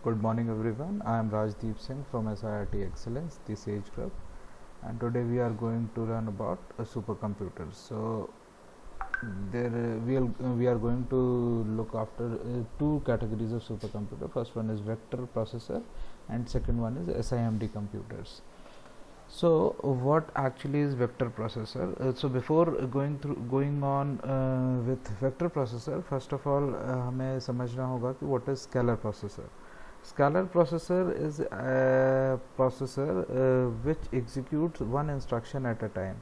Good morning everyone. I am Rajdeep Singh from SIRT Excellence, the SAGE Group, and today we are going to learn about a supercomputer. So there we are going to look after two categories of supercomputer. First one is vector processor and second one is SIMD computers. So what actually is vector processor? So before going on with vector processor, first of all हमें समझना होगा कि what is scalar processor. Scalar processor is a processor which executes one instruction at a time,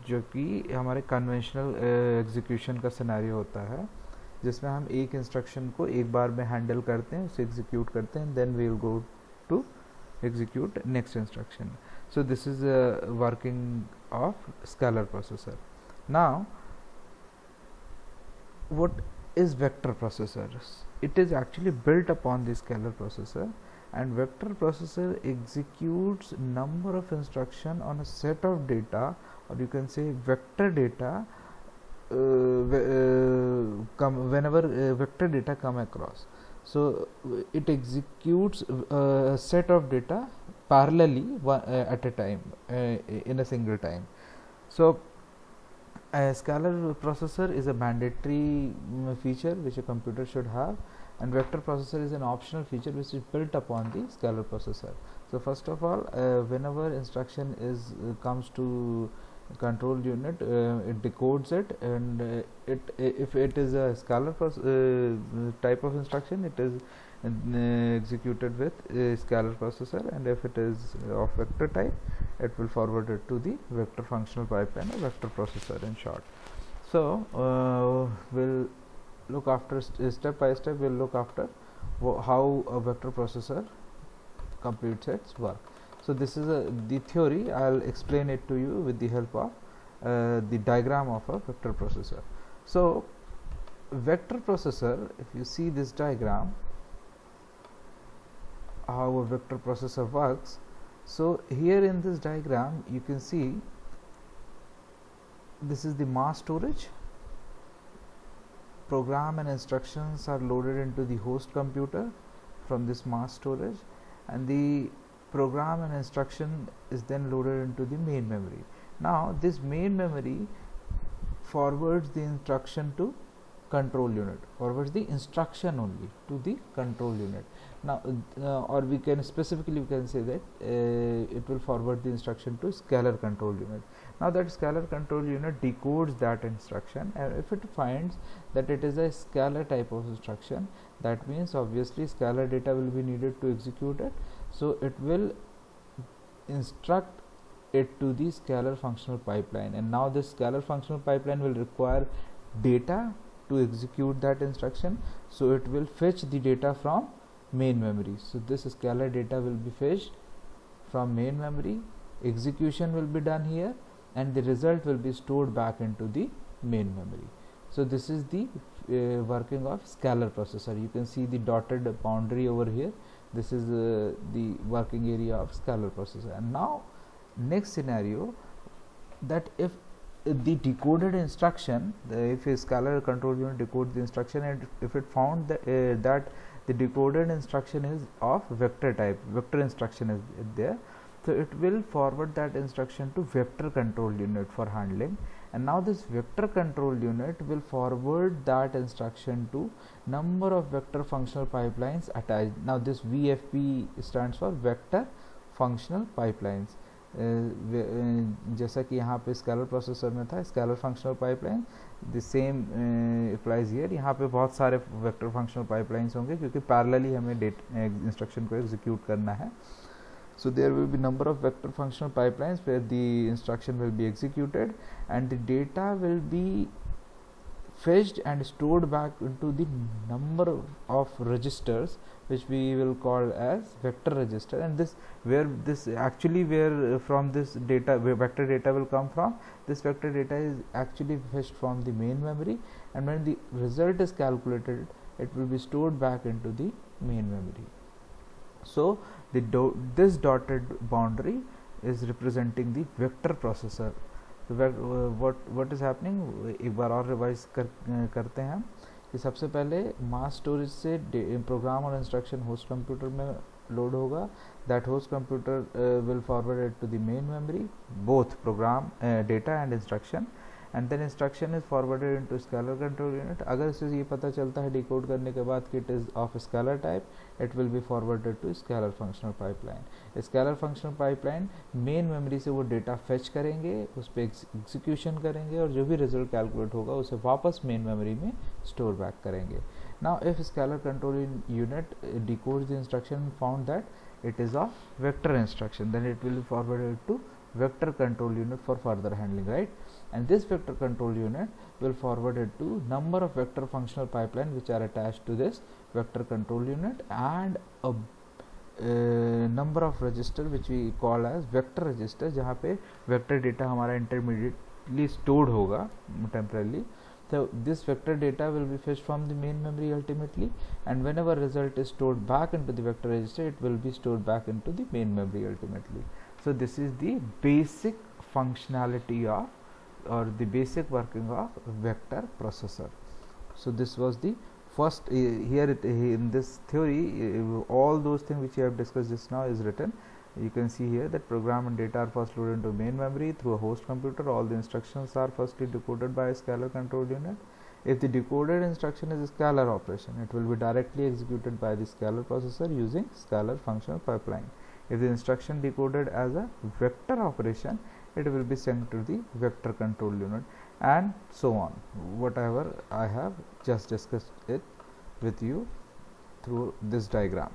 जो कि हमारे conventional execution का scenario होता है, जिसमें हम एक इंस्ट्रक्शन को एक बार में हैंडल करते हैं, उसे एग्जीक्यूट करते हैं, then we will go to execute next instruction. So this is a working of scalar processor. Now what is vector processor? It is actually built upon the scalar processor, and vector processor executes number of instruction on a set of data, or you can say vector data, whenever vector data come across. So it executes a set of data parallelly at a time, in a single time. So a scalar processor is a mandatory feature which a computer should have, and vector processor is an optional feature which is built upon the scalar processor. So first of all, whenever instruction is comes to control unit, it decodes it, and if it is a scalar type of instruction, it is executed with a scalar processor, and if it is of vector type, it will forward it to the vector functional pipeline, or vector processor in short. So we'll look after step by step. We'll look after how a vector processor computes its work. So this is the theory. I'll explain it to you with the help of the diagram of a vector processor. So vector processor, if you see this diagram, how a vector processor works. So here in this diagram you can see this is the mass storage. Program and instructions are loaded into the host computer from this mass storage, and the program and instruction is then loaded into the main memory. Now this main memory forwards the instruction to control unit, forwards the instruction only to the control unit. Now or we can specifically say that it will forward the instruction to scalar control unit. Now that scalar control unit decodes that instruction, and if it finds that it is a scalar type of instruction, that means obviously scalar data will be needed to execute it. So it will instruct it to the scalar functional pipeline, and now this scalar functional pipeline will require data to execute that instruction. So it will fetch the data from main memory. So this scalar data will be fetched from main memory, execution will be done here, and the result will be stored back into the main memory. So this is the working of scalar processor. You can see the dotted boundary over here. This is the working area of scalar processor. And now next scenario, that if the decoded instruction, if a scalar control unit decodes the instruction, and if it found that the decoded instruction is of vector type, vector instruction is there, so it will forward that instruction to vector control unit for handling, and now this vector control unit will forward that instruction to number of vector functional pipelines attached. Now this VFP stands for vector functional pipelines. जैसा कि यहाँ पे scalar processor में था scalar functional pipeline, the same applies here. यहाँ पे बहुत सारे वेक्टर फंक्शनल पाइपलाइंस होंगे क्योंकि पैरेलली हमें इंस्ट्रक्शन को एग्जीक्यूट करना है. So there will be number of vector functional pipelines where the instruction will be executed, and the data will be fetched and stored back into the number of registers, which we will call as vector register. And this where from this data, where vector data will come from, this vector data is actually fetched from the main memory, and when the result is calculated, it will be stored back into the main memory. So this dotted boundary is representing the vector processor. So what is happening, एक बार और revise करते हैं हम कि सबसे पहले mass storage से program और इंस्ट्रक्शन होस्ट कंप्यूटर में लोड होगा. That host computer will forward it to the main memory, both program data and instruction, and then instruction is forwarded into scalar control unit. अगर इसे ये पता चलता है डिकोड करने के बाद कि it is of scalar type, it will be forwarded to scalar functional pipeline. Scalar functional pipeline main memory से वो डेटा फेच करेंगे, उस पर एग्जीक्यूशन करेंगे, और जो भी रिजल्ट कैलकुलेट होगा उसे वापस मेन मेमोरी में स्टोर बैक करेंगे. Now if scalar control unit डिकोड्स the instruction found that it is of vector instruction, then it will be forwarded to vector control unit for further handling, right? And this vector control unit will forward it to number of vector functional pipeline which are attached to this vector control unit, and a number of register which we call as vector register, जहाँ पे vector data हमारा intermediately stored होगा temporarily. So this vector data will be fetched from the main memory ultimately, and whenever result is stored back into the vector register, it will be stored back into the main memory ultimately. So this is the basic functionality of, or the basic working of vector processor. So this was the first here in this theory, all those things which I have discussed just now is written. You can see here that program and data are first loaded into main memory through a host computer. All the instructions are firstly decoded by a scalar control unit. If the decoded instruction is a scalar operation, it will be directly executed by the scalar processor using scalar functional pipeline. If the instruction decoded as a vector operation, it will be sent to the vector control unit, and so on, whatever I have just discussed it with you through this diagram.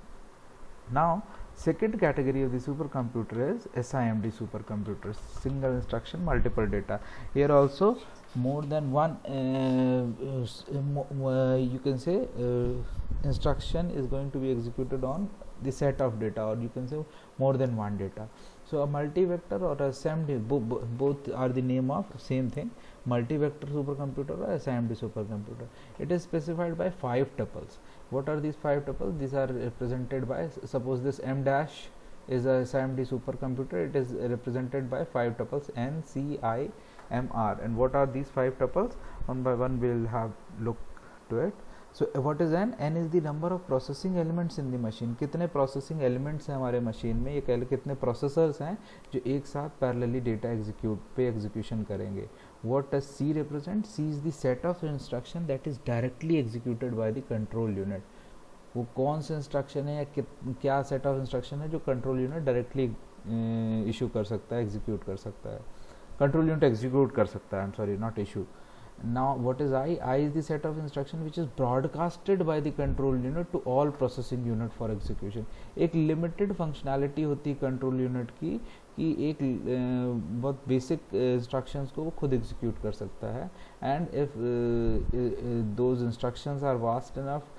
Now second category of the supercomputer is SIMD supercomputer, single instruction multiple data. Here also more than one you can say instruction is going to be executed on the set of data, or you can say more than one data. So a multi-vector or a SIMD, both are the name of same thing, multi-vector supercomputer or SIMD supercomputer. It is specified by 5 tuples. What are these 5 tuples? These are represented by, suppose this M dash is a SIMD supercomputer, it is represented by 5 tuples N, C, I, M, R. And what are these 5 tuples? One by one we will have look to it. So what is N? N is the number of processing elements in the machine. कितने processing elements हैं हमारे machine में, ये कह लो कितने processors हैं जो एक साथ parallelly data execution करेंगे. What does C represent? C is the set of instruction that is directly executed by the control unit. वो कौन सा इंस्ट्रक्शन है या क्या सेट ऑफ इंस्ट्रक्शन है जो कंट्रोल यूनिट डायरेक्टली इशू कर सकता है, एग्जीक्यूट कर सकता है, कंट्रोल यूनिट एग्जीक्यूट कर सकता है, I am sorry, not issue. Now what is I? I is the set of instruction which is broadcasted by the control unit to all processing unit for execution. एक limited functionality होती है control unit की कि एक बहुत basic instructions को वो खुद execute कर सकता है, and if those instructions are vast enough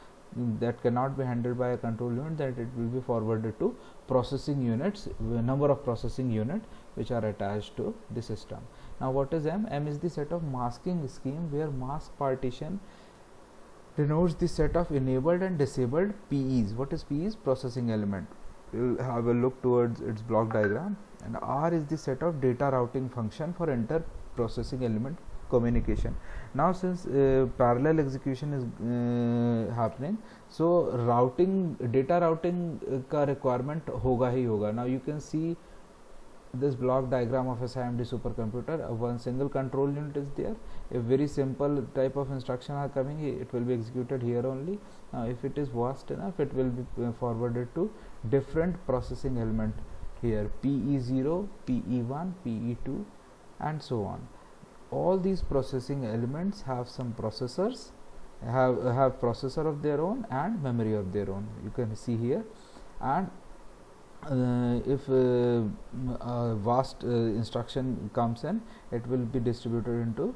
that cannot be handled by a control unit, that it will be forwarded to processing units, number of processing unit which are attached to the system. Now what is M? M is the set of masking scheme where mask partition denotes the set of enabled and disabled PEs. What is PEs? Processing element. We'll have a look towards its block diagram. And R is the set of data routing function for inter processing element communication. Now since parallel execution is happening, so routing, data routing का requirement होगा ही होगा. Now you can see this block diagram of a SIMD supercomputer. One single control unit is there. A very simple type of instruction are coming, it will be executed here only. Now if it is vast enough, it will be forwarded to different processing element here, PE0, PE1, PE2 and so on. All these processing elements have some processors, have processor of their own and memory of their own. You can see here, and if a vast instruction comes in, it will be distributed into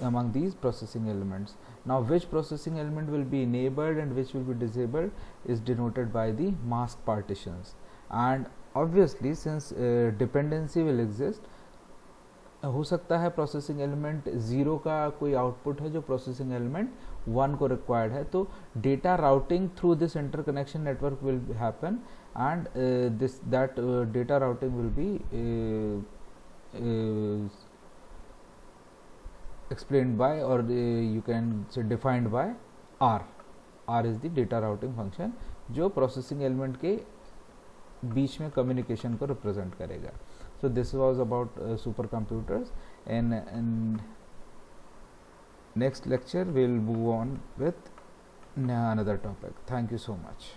among these processing elements. Now which processing element will be enabled and which will be disabled is denoted by the mask partitions. And obviously since dependency will exist, हो सकता है processing element 0 का कोई output है जो processing element 1 को required है, तो data routing through this interconnection network will happen, and that data routing will be explained by, or you can say defined by R is the data routing function, जो processing element के बीच में communication को represent करेगा. So this was about supercomputers, and next lecture we'll move on with another topic. Thank you so much.